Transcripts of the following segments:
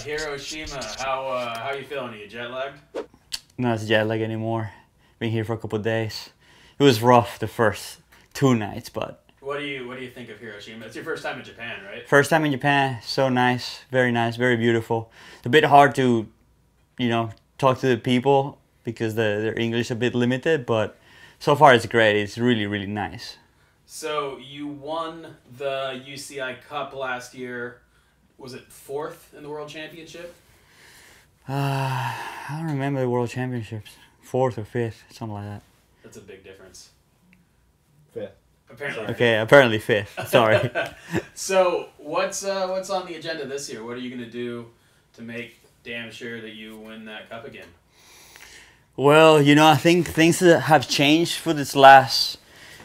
Hiroshima. How you feeling? Are you jet lagged? Not as jet lag anymore. Been here for a couple of days. It was rough the first 2 nights, but What do you think of Hiroshima? It's your first time in Japan, right? first time in Japan. So nice, very beautiful. It's a bit hard to, talk to the people because their English is a bit limited, but so far it's great. It's really nice. So you won the UCI Cup last year. Was it fourth in the World Championship? I don't remember the World Championships. Fourth or fifth, something like that. That's a big difference. Fifth. Apparently. Okay, apparently fifth. Sorry. So what's on the agenda this year? What are you gonna do to make damn sure that you win that cup again? Well, I think things have changed for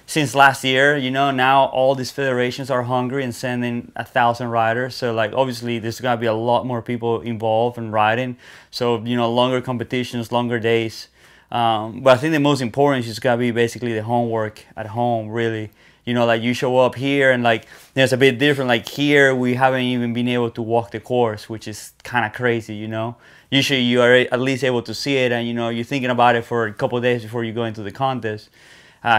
since last year. Now all these federations are hungry and sending 1,000 riders. So like obviously there's gonna be a lot more people involved in riding. So longer competitions, longer days. But I think the most important is gonna be basically the homework at home. Really, like you show up here and like there's a bit different. Like here we haven't even been able to walk the course, which is kind of crazy. Usually you are at least able to see it, and you're thinking about it for a couple of days before you go into the contest.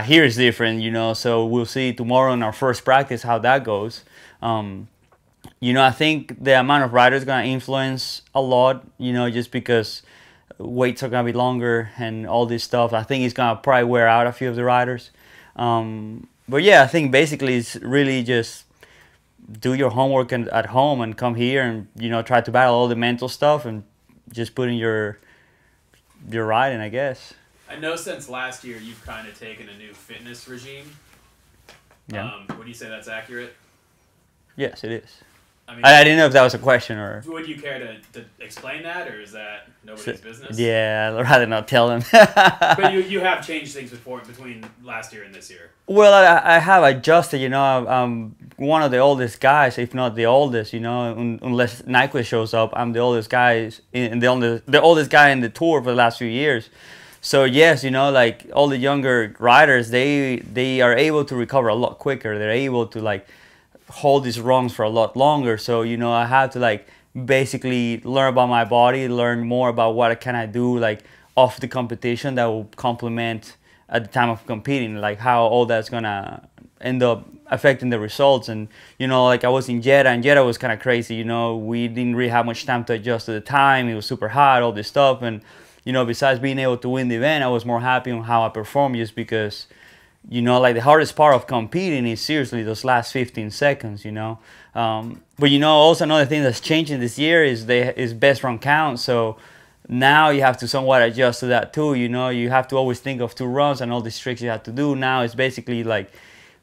Here is different, so we'll see tomorrow in our first practice how that goes. I think the amount of riders is going to influence a lot, just because weights are going to be longer and all this stuff. I think it's going to probably wear out a few of the riders. But yeah, I think basically it's really just do your homework at home and come here and, try to battle all the mental stuff and just put in your riding, I guess. I know since last year you've kind of taken a new fitness regime. Yeah. Would you say that's accurate? Yes, it is. I mean, I didn't know if that was a question or... Would you care to explain that, or is that nobody's business? Yeah, I'd rather not tell them. But you have changed things between last year and this year. Well, I have adjusted, I'm one of the oldest guys, if not the oldest, unless Nyquist shows up, I'm the oldest guy the oldest guy in the tour for the last few years. So yes, like all the younger riders, they are able to recover a lot quicker. They're able to like hold these rungs for a lot longer. So I have to like basically learn about my body, learn more about what can I do like off the competition that will complement at the time of competing, like how all that's gonna end up affecting the results. And like I was in Jeddah, and Jeddah was kind of crazy. We didn't really have much time to adjust to the time. It was super hot, all this stuff, and besides being able to win the event, I was more happy on how I performed, just because, like the hardest part of competing is seriously those last 15 seconds, But also another thing that's changing this year is best run count. So now you have to somewhat adjust to that too, You have to always think of 2 runs and all these tricks you have to do. Now it's basically like,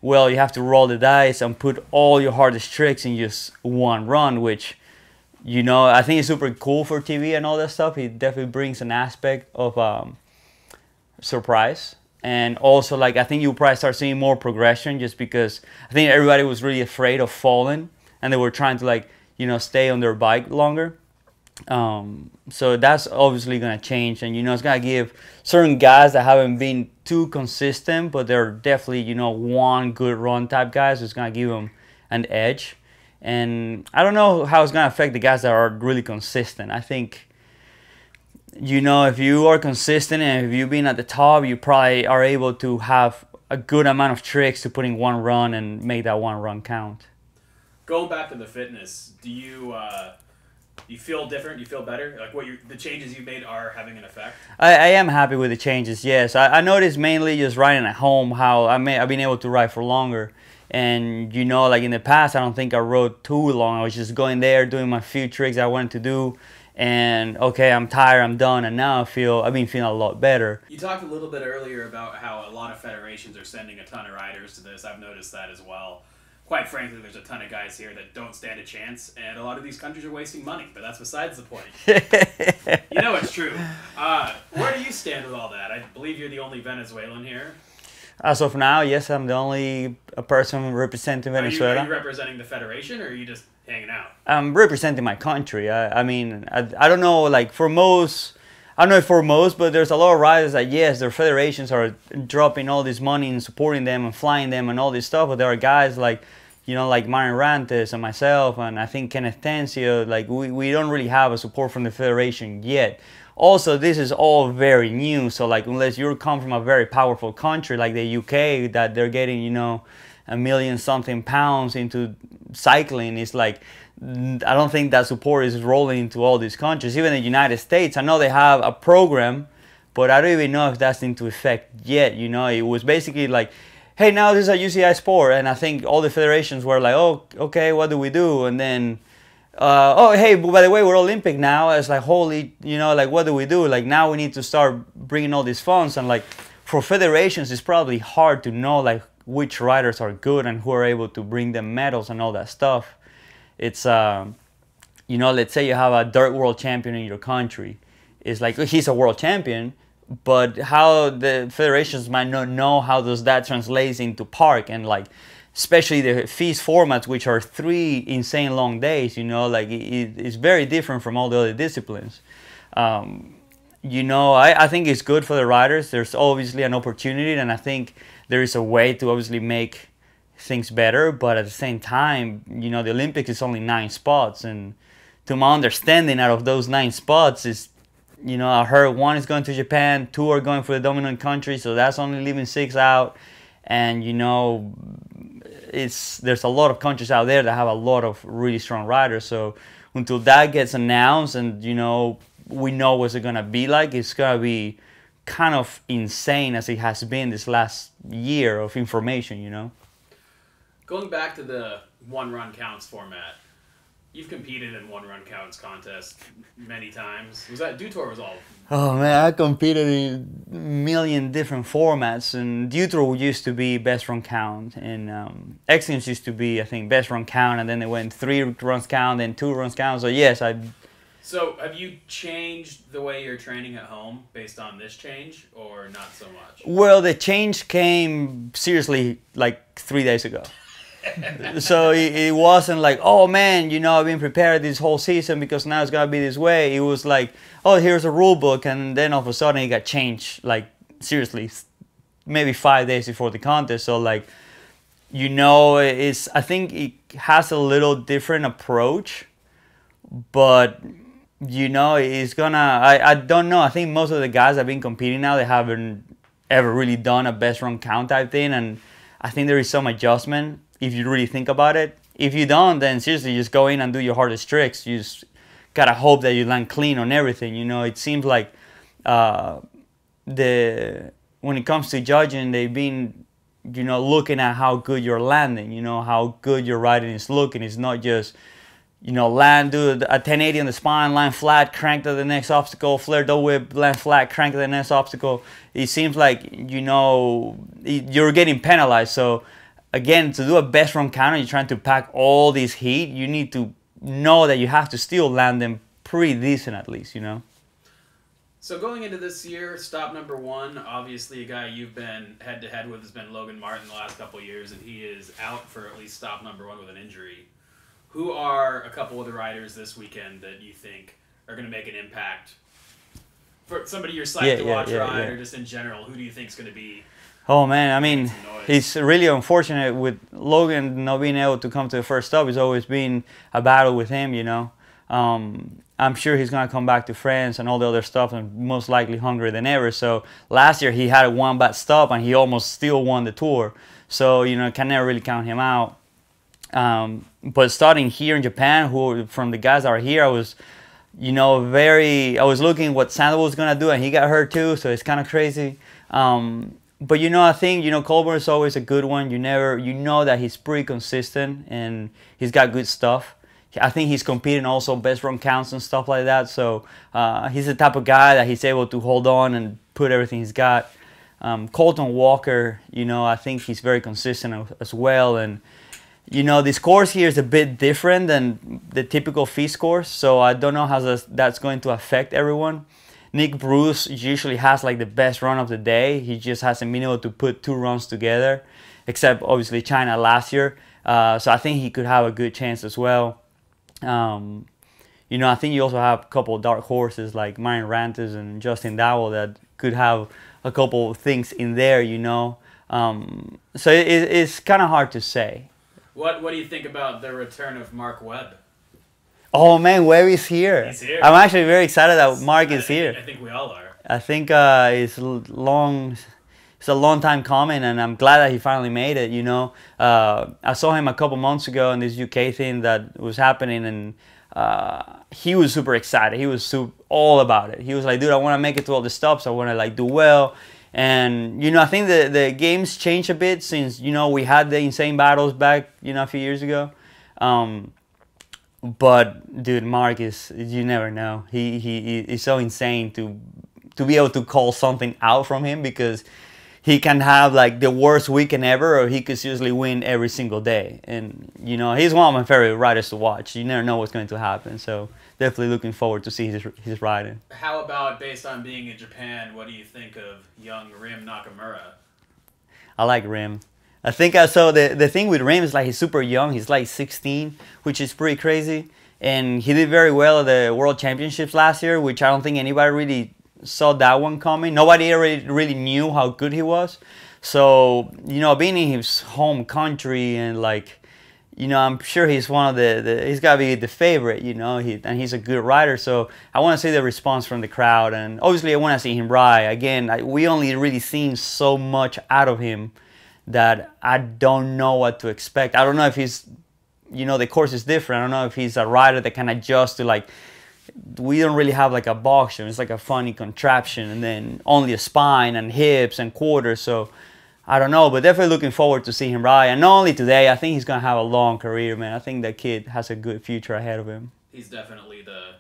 well, you have to roll the dice and put all your hardest tricks in just one run, which... I think it's super cool for TV and all that stuff. It definitely brings an aspect of surprise. And also, like, I think you'll probably start seeing more progression, just because I think everybody was really afraid of falling. And they were trying to, like, stay on their bike longer. So that's obviously going to change. And, it's going to give certain guys that haven't been too consistent, but they're definitely, one good run type guys, it's going to give them an edge. And I don't know how it's going to affect the guys that are really consistent. I think, if you are consistent and if you've been at the top, you probably are able to have a good amount of tricks to put in one run and make that one run count. Going back to the fitness, do you feel different? Do you feel better? Like the changes you made are having an effect? I am happy with the changes, yes. I noticed mainly just riding at home how I've been able to ride for longer. And like in the past, I don't think I rode too long. I was just going there, doing my few tricks I wanted to do, and okay, I'm tired, I'm done, and now I've been feeling a lot better. You talked a little bit earlier about how a lot of federations are sending a ton of riders to this. I've noticed that as well. Quite frankly, there's a ton of guys here that don't stand a chance, and a lot of these countries are wasting money, but that's besides the point. It's true. Where do you stand with all that? I believe you're the only Venezuelan here. As of now, yes, I'm the only person representing Venezuela. Are you representing the federation, or are you just hanging out? I'm representing my country. I don't know, like for most, I don't know if for most, but there's a lot of riders that, yes, their federations are dropping all this money and supporting them and flying them and all this stuff, but there are guys like, you know, like Marian Rantes and myself, and I think Kenneth Tencio, like we don't really have a support from the federation yet. Also, this is all very new, so like unless you come from a very powerful country like the UK, that they're getting, you know, a million something pounds into cycling, it's like, I don't think that support is rolling into all these countries. Even the United States, I know they have a program, but I don't even know if that's into effect yet. You know, it was basically like, hey, now this is a UCI sport, and I think all the federations were like, oh, okay, what do we do? And then, oh, hey, by the way, we're Olympic now. It's like, holy, you know, like, what do we do? Like, now we need to start bringing all these funds, and like, for federations, it's probably hard to know like which riders are good and who are able to bring them medals and all that stuff. It's, you know, let's say you have a dirt world champion in your country. It's like, he's a world champion, but how the federations might not know how does that translate into park, and like, especially the feast formats, which are 3 insane long days, you know, like it's very different from all the other disciplines. You know, I think it's good for the riders. There's obviously an opportunity, and I think there is a way to obviously make things better, but at the same time, you know, the Olympics is only 9 spots, and to my understanding, out of those 9 spots is, you know, I heard 1 is going to Japan, 2 are going for the dominant country, so that's only leaving 6 out. And you know, there's a lot of countries out there that have a lot of really strong riders, so until that gets announced and, you know, we know what's it gonna be like, it's gonna be kind of insane as it has been this last year of information, you know. Going back to the 1 run counts format, you've competed in 1 run counts contests many times. Was that Dew Tour was all? Oh man, I competed in a million different formats, and Dew Tour used to be best run count, and X Games used to be, I think, best run count, and then they went 3 runs count, then 2 runs count. So yes, I. So have you changed the way you're training at home based on this change, or not so much? Well, the change came seriously like 3 days ago. So it wasn't like, oh man, you know, I've been prepared this whole season because now it's gonna be this way. It was like, oh, here's a rule book, and then all of a sudden it got changed, like seriously, maybe 5 days before the contest. So like, you know, I think it has a little different approach, but you know, it's gonna, I don't know, I think most of the guys that have been competing now, they haven't ever really done a best run count type thing, and I think there is some adjustment if you really think about it. If you don't, then seriously, just go in and do your hardest tricks. You just gotta hope that you land clean on everything. You know, it seems like when it comes to judging, they've been, you know, looking at how good you're landing. You know, how good your riding is looking. It's not just, you know, land, do a 1080 on the spine, land flat, crank to the next obstacle, flare double whip, land flat, crank to the next obstacle. It seems like, you know, you're getting penalized. So again, to do a best run counter, you're trying to pack all this heat, you need to know that you have to still land them pretty decent at least, you know? So going into this year, stop number 1, obviously a guy you've been head-to-head with has been Logan Martin the last couple of years, and he is out for at least stop number 1 with an injury. Who are a couple of the riders this weekend that you think are going to make an impact? For somebody you're psyched to watch ride, or just in general, who do you think is going to be? Oh man, I mean, it's really unfortunate with Logan not being able to come to the first stop. It's always been a battle with him, you know. I'm sure he's going to come back to France and all the other stuff, and most likely hungrier than ever. So last year he had 1 bad stop and he almost still won the Tour. So, you know, can never really count him out. But starting here in Japan, from the guys that are here, I was, you know, I was looking what Sandoval was going to do, and he got hurt too, so it's kind of crazy. But, you know, I think, you know, Colburn is always a good one. You know that he's pretty consistent and he's got good stuff. I think he's competing also best run counts and stuff like that. So he's the type of guy that he's able to hold on and put everything he's got. Colton Walker, you know, I think he's very consistent as well. And, you know, this course here is a bit different than the typical feast course. So I don't know how that's going to affect everyone. Nick Bruce usually has like the best run of the day. He just hasn't been able to put 2 runs together, except obviously China last year. So I think he could have a good chance as well. You know, I think you also have a couple of dark horses like Marian Rantes and Justin Dowell that could have a couple of things in there, you know. So it's kind of hard to say. What do you think about the return of Mark Webb? Oh man, Webb is here. He's here. I'm actually very excited that Mark is here. I think we all are. I think it's a long time coming, and I'm glad that he finally made it. You know, I saw him a couple months ago in this UK thing that was happening, and he was super excited. He was all about it. He was like, dude, I want to make it to all the stops. I want to like do well. And you know, I think the game's changed a bit since, you know, we had the insane battles back, you know, a few years ago. But dude, Mark is, you never know. He is so insane to be able to call something out from him, because he can have like the worst weekend ever, or he could seriously win every single day. And you know, he's one of my favorite riders to watch. You never know what's going to happen. So definitely looking forward to see his riding. How about, based on being in Japan, what do you think of young Rim Nakamura? I like Rim. I think I saw the thing with Rim is like he's super young. He's like 16, which is pretty crazy. And he did very well at the World Championships last year, which I don't think anybody really saw that one coming. Nobody really knew how good he was. So, you know, being in his home country and like, you know, I'm sure he's one of he's got to be the favorite, you know, and he's a good rider. So I want to see the response from the crowd. And obviously I want to see him ride. Again, we only really seen so much out of him that I don't know what to expect. I don't know if he's, you know, the course is different. I don't know if he's a rider that can adjust to like, we don't really have like a box gym. It's like a funny contraption, and then only a spine and hips and quarters. So I don't know, but definitely looking forward to see him ride. And not only today, I think he's going to have a long career, man. I think that kid has a good future ahead of him. He's definitely the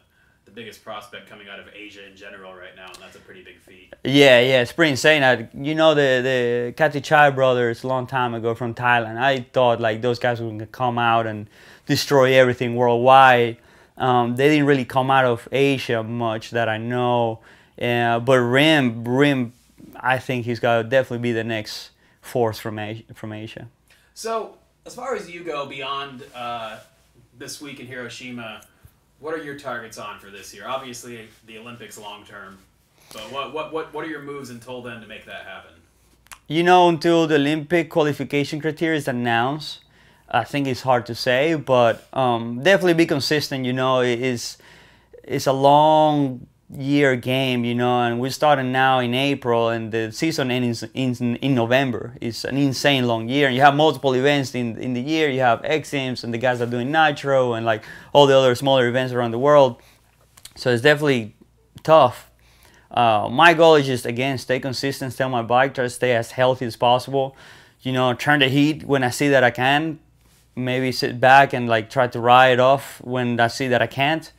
biggest prospect coming out of Asia in general right now, and that's a pretty big feat. Yeah, it's pretty insane. You know, the Katichai brothers a long time ago from Thailand, I thought like those guys were going to come out and destroy everything worldwide. They didn't really come out of Asia much that I know. But Rim, I think he's got to definitely be the next force from Asia. So, as far as you go beyond this week in Hiroshima, what are your targets on for this year? Obviously, the Olympics long term, but what are your moves until then to make that happen? You know, until the Olympic qualification criteria is announced, I think it's hard to say, but definitely be consistent. You know, it's a long year game, you know, and we're starting now in April, and the season ends in November. It's an insane long year, and you have multiple events in the year. You have X-Games and the guys that are doing Nitro and like all the other smaller events around the world. So it's definitely tough. My goal is just, again, stay consistent, stay on my bike, try to stay as healthy as possible. You know, turn the heat when I see that I can. Maybe sit back and like try to ride it off when I see that I can't.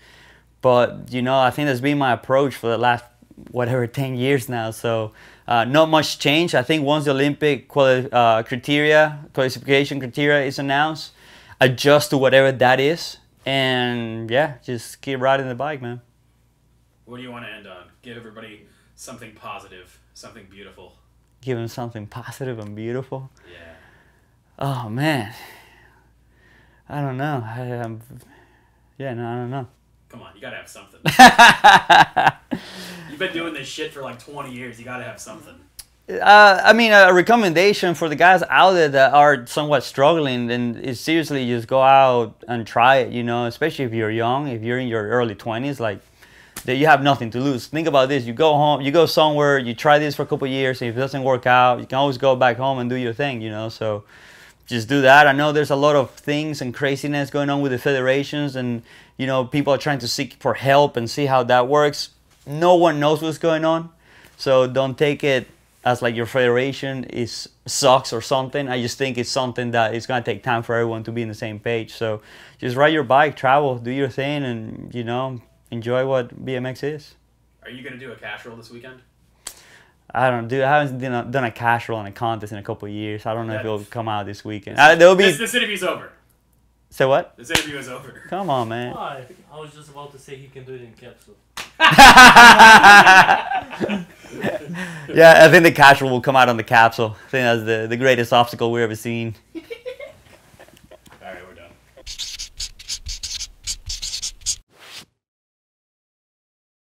But, you know, I think that's been my approach for the last, whatever, 10 years now. So not much change. I think once the Olympic qualification criteria is announced, adjust to whatever that is. And, yeah, just keep riding the bike, man. What do you want to end on? Give everybody something positive, something beautiful. Give them something positive and beautiful? Yeah. Oh, man. I don't know. I don't know. Come on, you gotta have something. You've been doing this shit for like 20 years. You gotta have something. I mean, a recommendation for the guys out there that are somewhat struggling, then is seriously just go out and try it, you know, especially if you're young, if you're in your early 20s, like, that you have nothing to lose. Think about this. You go home, you go somewhere, you try this for a couple of years, and if it doesn't work out, you can always go back home and do your thing, you know, so just do that. I know there's a lot of things and craziness going on with the federations, and you know, people are trying to seek for help and see how that works. No one knows what's going on, so don't take it as like your federation sucks or something. I just think it's something that it's gonna take time for everyone to be on the same page. So just ride your bike, travel, do your thing, and you know, enjoy what BMX is. Are you gonna do a cash roll this weekend? I don't do. I haven't done a cash roll in a contest in a couple of years. I don't know if it'll come out this weekend. There'll be. This interview's over. Say what? This interview is over. Come on, man. Why? I was just about to say he can do it in capsule. Yeah, I think the cash roll will come out on the capsule. I think that's the greatest obstacle we've ever seen.